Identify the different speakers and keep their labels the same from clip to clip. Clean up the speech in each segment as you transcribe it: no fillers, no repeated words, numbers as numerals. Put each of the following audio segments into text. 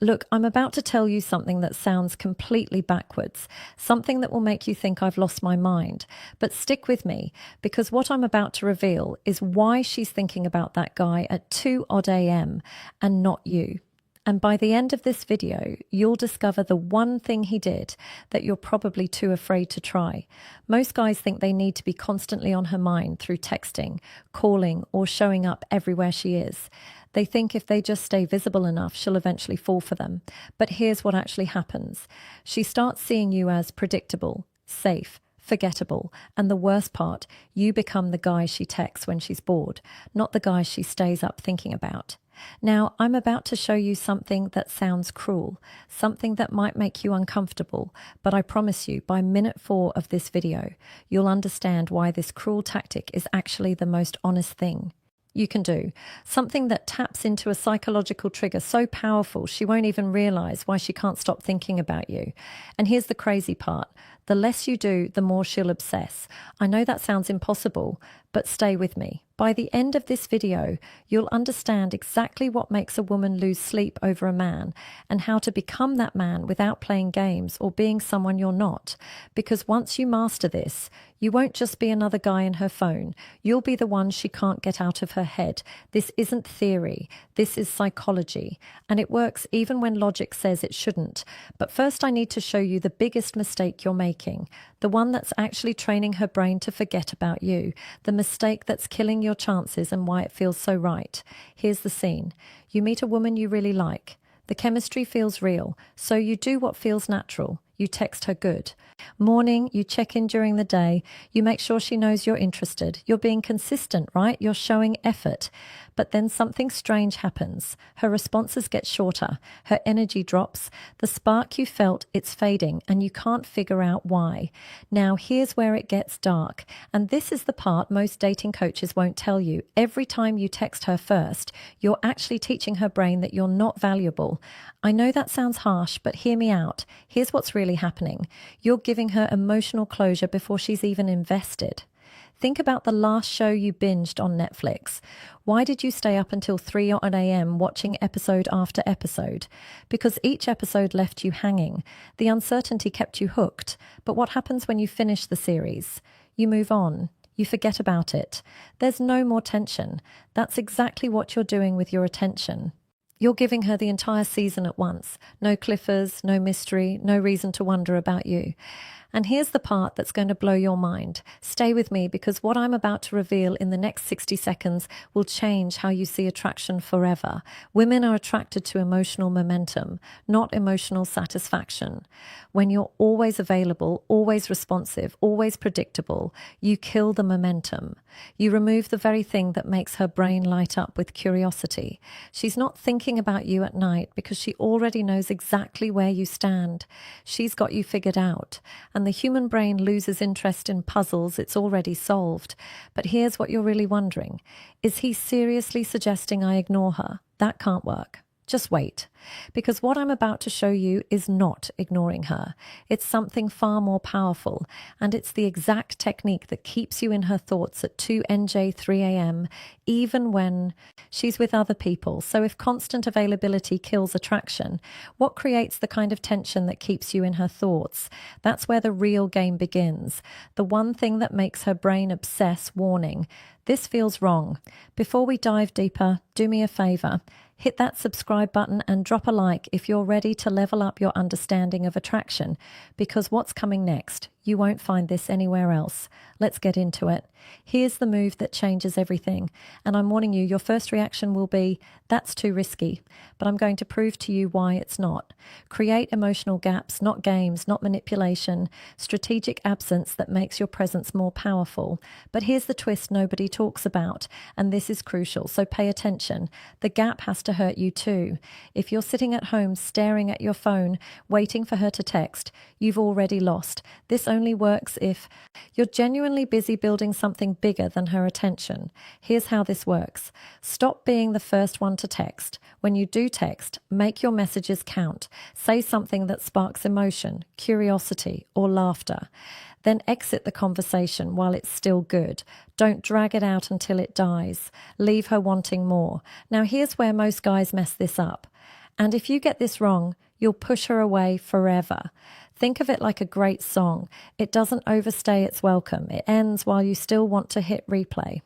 Speaker 1: Look, I'm about to tell you something that sounds completely backwards, something that will make you think I've lost my mind. But stick with me, because what I'm about to reveal is why she's thinking about that guy at 2 odd AM and not you. And by the end of this video, you'll discover the one thing he did that you're probably too afraid to try. Most guys think they need to be constantly on her mind through texting, calling, or showing up everywhere she is. They think if they just stay visible enough, she'll eventually fall for them. But here's what actually happens. She starts seeing you as predictable, safe, forgettable, and the worst part, you become the guy she texts when she's bored, not the guy she stays up thinking about. Now, I'm about to show you something that sounds cruel, something that might make you uncomfortable, but I promise you, by minute 4 of this video, you'll understand why this cruel tactic is actually the most honest thing you can do. Something that taps into a psychological trigger so powerful she won't even realize why she can't stop thinking about you. And here's the crazy part. The less you do, the more she'll obsess. I know that sounds impossible, but stay with me. By the end of this video, you'll understand exactly what makes a woman lose sleep over a man and how to become that man without playing games or being someone you're not. Because once you master this, you won't just be another guy in her phone. You'll be the one she can't get out of her head. This isn't theory. This is psychology. And it works even when logic says it shouldn't. But first I need to show you the biggest mistake you're making. The one that's actually training her brain to forget about you. The mistake that's killing your chances and why it feels so right. Here's the scene. You meet a woman you really like. The chemistry feels real, so you do what feels natural. You text her good. Morning, you check in during the day. You make sure she knows you're interested. You're being consistent, right? You're showing effort. But then something strange happens. Her responses get shorter. Her energy drops. The spark you felt, it's fading, and you can't figure out why. Now, here's where it gets dark. And this is the part most dating coaches won't tell you. Every time you text her first, you're actually teaching her brain that you're not valuable. I know that sounds harsh, but hear me out. Here's what's really happening. You're giving her emotional closure before she's even invested. Think about the last show you binged on Netflix. Why did you stay up until 3 AM watching episode after episode? Because each episode left you hanging. The uncertainty kept you hooked. But what happens when you finish the series? You move on. You forget about it. There's no more tension. That's exactly what you're doing with your attention. You're giving her the entire season at once. No cliffers, no mystery, no reason to wonder about you. And here's the part that's going to blow your mind. Stay with me, because what I'm about to reveal in the next 60 seconds will change how you see attraction forever. Women are attracted to emotional momentum, not emotional satisfaction. When you're always available, always responsive, always predictable, you kill the momentum. You remove the very thing that makes her brain light up with curiosity. She's not thinking about you at night because she already knows exactly where you stand. She's got you figured out. And the human brain loses interest in puzzles it's already solved. But here's what you're really wondering. Is he seriously suggesting I ignore her? That can't work. Just wait, because what I'm about to show you is not ignoring her. It's something far more powerful, and it's the exact technique that keeps you in her thoughts at 2 NJ 3 AM, even when she's with other people. So if constant availability kills attraction, what creates the kind of tension that keeps you in her thoughts? That's where the real game begins. The one thing that makes her brain obsess, warning. This feels wrong. Before we dive deeper, do me a favor. Hit that subscribe button and drop a like if you're ready to level up your understanding of attraction, because what's coming next? You won't find this anywhere else. Let's get into it. Here's the move that changes everything. And I'm warning you, your first reaction will be, that's too risky. But I'm going to prove to you why it's not. Create emotional gaps, not games, not manipulation. Strategic absence that makes your presence more powerful. But here's the twist nobody talks about. And this is crucial, so pay attention. The gap has to hurt you too. If you're sitting at home staring at your phone, waiting for her to text, you've already lost. This only works if you're genuinely busy building something bigger than her attention. Here's how this works. Stop being the first one to text. When you do text, make your messages count. Say something that sparks emotion, curiosity, or laughter. Then exit the conversation while it's still good. Don't drag it out until it dies. Leave her wanting more. Now here's where most guys mess this up. And if you get this wrong, you'll push her away forever. Think of it like a great song. It doesn't overstay its welcome. It ends while you still want to hit replay.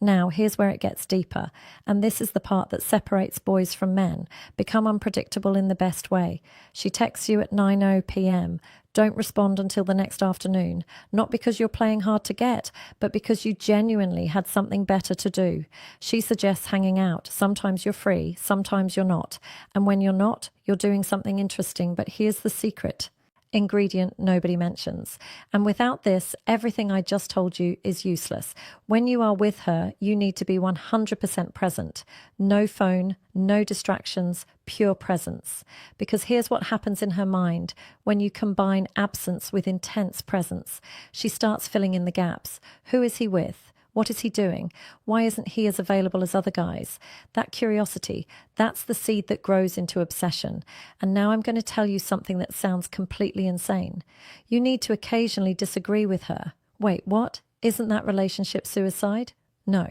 Speaker 1: Now, here's where it gets deeper, and this is the part that separates boys from men. Become unpredictable in the best way. She texts you at 9:00 p.m. Don't respond until the next afternoon, not because you're playing hard to get, but because you genuinely had something better to do. She suggests hanging out. Sometimes you're free, sometimes you're not. And when you're not, you're doing something interesting, but here's the secret. Ingredient nobody mentions. And without this, everything I just told you is useless. When you are with her, you need to be 100% present. No phone, no distractions, pure presence. Because here's what happens in her mind when you combine absence with intense presence. She starts filling in the gaps. Who is he with? What is he doing? Why isn't he as available as other guys? That curiosity, that's the seed that grows into obsession. And now I'm going to tell you something that sounds completely insane. You need to occasionally disagree with her. Wait, what? Isn't that relationship suicide? No.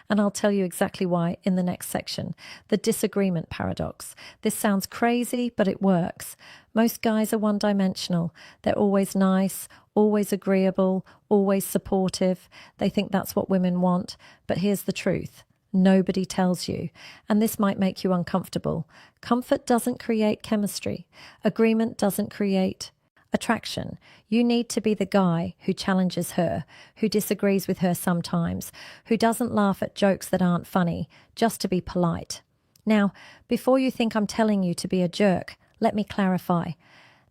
Speaker 1: And I'll tell you exactly why in the next section. The disagreement paradox. This sounds crazy, but it works. Most guys are one-dimensional. They're always nice, always agreeable, always supportive. They think that's what women want. But here's the truth. Nobody tells you. And this might make you uncomfortable. Comfort doesn't create chemistry. Agreement doesn't create attraction. You need to be the guy who challenges her, who disagrees with her sometimes, who doesn't laugh at jokes that aren't funny, just to be polite. Now, before you think I'm telling you to be a jerk, let me clarify.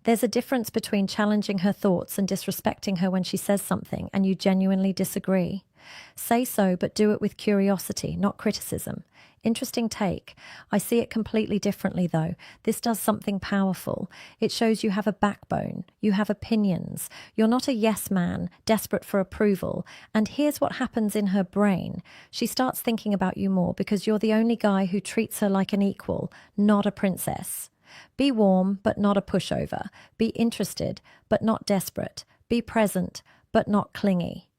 Speaker 1: There's a difference between challenging her thoughts and disrespecting her when she says something and you genuinely disagree. Say so, but do it with curiosity, not criticism. Interesting take. I see it completely differently, though. This does something powerful. It shows you have a backbone. You have opinions. You're not a yes man, desperate for approval. And here's what happens in her brain. She starts thinking about you more because you're the only guy who treats her like an equal, not a princess. Be warm, but not a pushover. Be interested, but not desperate. Be present, but not clingy.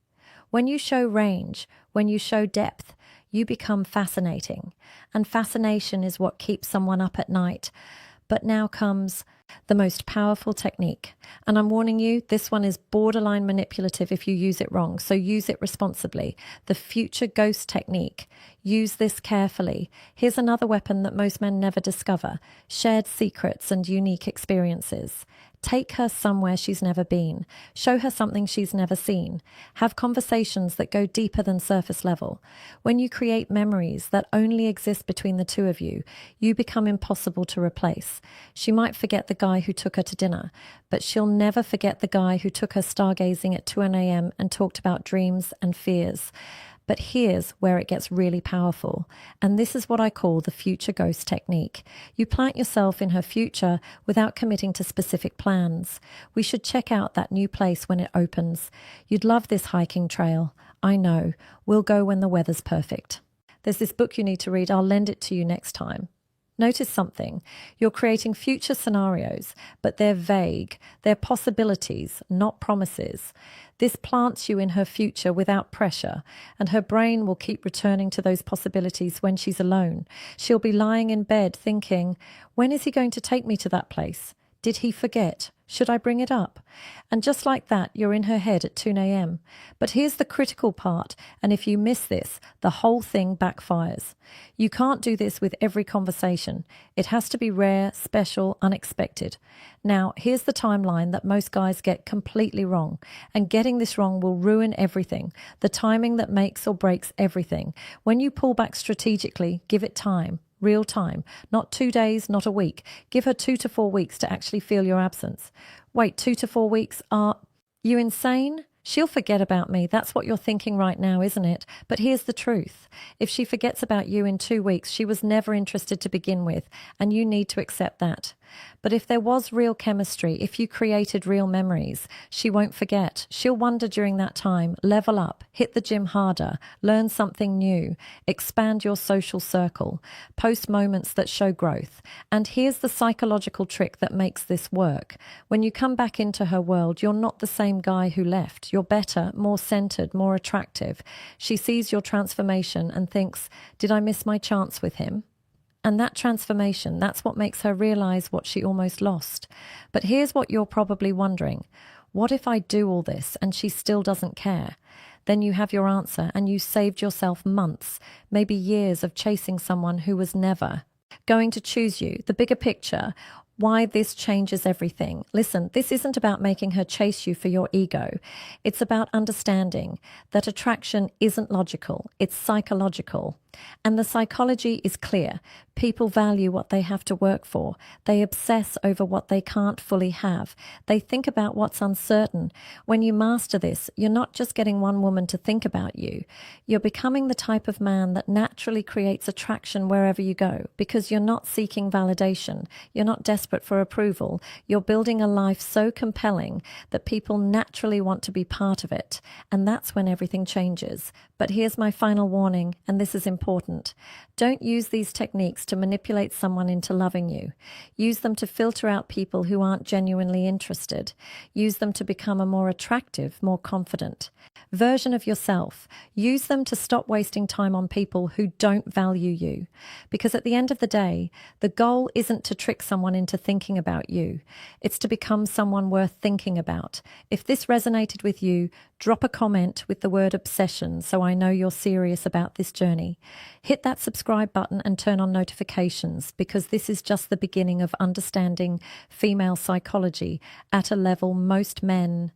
Speaker 1: When you show range, when you show depth, you become fascinating. And fascination is what keeps someone up at night. But now comes the most powerful technique. And I'm warning you, this one is borderline manipulative if you use it wrong. So use it responsibly. The future ghost technique. Use this carefully. Here's another weapon that most men never discover. Shared secrets and unique experiences. Take her somewhere she's never been. Show her something she's never seen. Have conversations that go deeper than surface level. When you create memories that only exist between the two of you, you become impossible to replace. She might forget the guy who took her to dinner, but she'll never forget the guy who took her stargazing at 2 a.m. and talked about dreams and fears. But here's where it gets really powerful. And this is what I call the future ghost technique. You plant yourself in her future without committing to specific plans. We should check out that new place when it opens. You'd love this hiking trail. I know. We'll go when the weather's perfect. There's this book you need to read. I'll lend it to you next time. Notice something. You're creating future scenarios, but they're vague. They're possibilities, not promises. This plants you in her future without pressure, and her brain will keep returning to those possibilities when she's alone. She'll be lying in bed thinking, when is he going to take me to that place? Did he forget? Should I bring it up? And just like that, you're in her head at 2 a.m. But here's the critical part, and if you miss this, the whole thing backfires. You can't do this with every conversation. It has to be rare, special, unexpected. Now, here's the timeline that most guys get completely wrong, and getting this wrong will ruin everything. The timing that makes or breaks everything. When you pull back strategically, give it time. Real time, not 2 days, not a week. Give her 2 to 4 weeks to actually feel your absence. Wait, 2 to 4 weeks? Are you insane? She'll forget about me. That's what you're thinking right now, isn't it? But here's the truth. If she forgets about you in 2 weeks, she was never interested to begin with, and you need to accept that. But if there was real chemistry, if you created real memories, she won't forget. She'll wonder during that time, level up, hit the gym harder, learn something new, expand your social circle, post moments that show growth. And here's the psychological trick that makes this work. When you come back into her world, you're not the same guy who left. You're better, more centered, more attractive. She sees your transformation and thinks, did I miss my chance with him? And that transformation, that's what makes her realize what she almost lost. But here's what you're probably wondering. What if I do all this and she still doesn't care? Then you have your answer and you saved yourself months, maybe years of chasing someone who was never going to choose you. The bigger picture, why this changes everything. Listen, this isn't about making her chase you for your ego. It's about understanding that attraction isn't logical, it's psychological. And the psychology is clear. People value what they have to work for. They obsess over what they can't fully have. They think about what's uncertain. When you master this, you're not just getting one woman to think about you. You're becoming the type of man that naturally creates attraction wherever you go, because you're not seeking validation. You're not desperate for approval. You're building a life so compelling that people naturally want to be part of it. And that's when everything changes. But here's my final warning, and this is important. Don't use these techniques to manipulate someone into loving you. Use them to filter out people who aren't genuinely interested. Use them to become a more attractive, more confident version of yourself. Use them to stop wasting time on people who don't value you. Because at the end of the day, the goal isn't to trick someone into thinking about you. It's to become someone worth thinking about. If this resonated with you, drop a comment with the word obsession so I know you're serious about this journey. Hit that subscribe button and turn on notifications, because this is just the beginning of understanding female psychology at a level most men